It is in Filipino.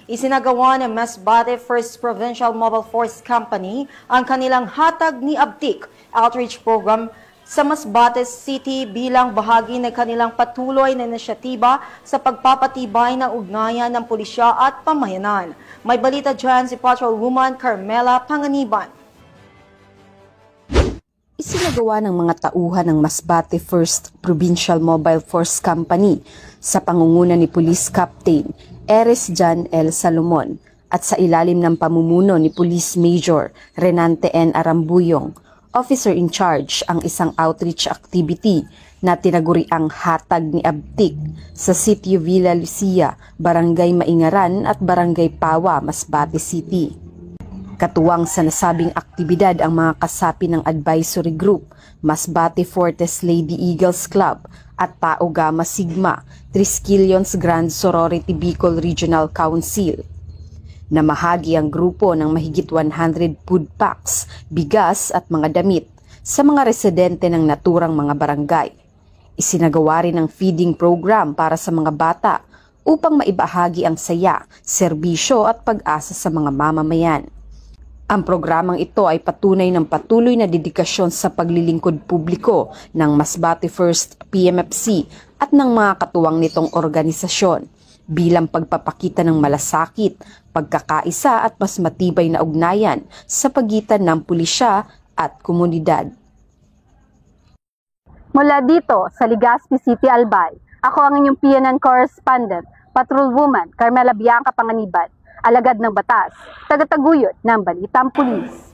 Isinagawa ng Masbate First Provincial Mobile Force Company ang kanilang Hatag ni Abtik outreach program sa Masbate City bilang bahagi ng kanilang patuloy na inisyatiba sa pagpapatibay ng ugnayan ng pulisya at pamayanan. May balita dyan si Patrolwoman Carmela Panganiban. Isinagawa ng mga tauhan ng Masbate First Provincial Mobile Force Company sa pangunguna ni Police Captain Eres Jan L. Salomon at sa ilalim ng pamumuno ni Police Major Renante N. Arambuyong, officer in charge ang isang outreach activity na tinaguriang Hatag ni Abtik sa Sitio Villa Lucia, Barangay Maingaran at Barangay Pawa, Masbate City. Katuwang sa nasabing aktibidad ang mga kasapi ng advisory group, Masbate Fortes Lady Eagles Club at Tau Gamma Sigma, Triskelions Grand Sorority Bicol Regional Council. Namahagi ang grupo ng mahigit 100 food packs, bigas at mga damit sa mga residente ng naturang mga barangay. Isinagawa rin ang feeding program para sa mga bata upang maibahagi ang saya, serbisyo at pag-asa sa mga mamamayan. Ang programang ito ay patunay ng patuloy na dedikasyon sa paglilingkod publiko ng Masbate First PMFC at ng mga katuwang nitong organisasyon bilang pagpapakita ng malasakit, pagkakaisa at mas matibay na ugnayan sa pagitan ng pulisya at komunidad. Mula dito sa Legazpi City, Albay, ako ang inyong PNN correspondent, Patrolwoman Carmela Bianca Panganiban, alagad ng batas, tagataguyod ng Balitang Pulis.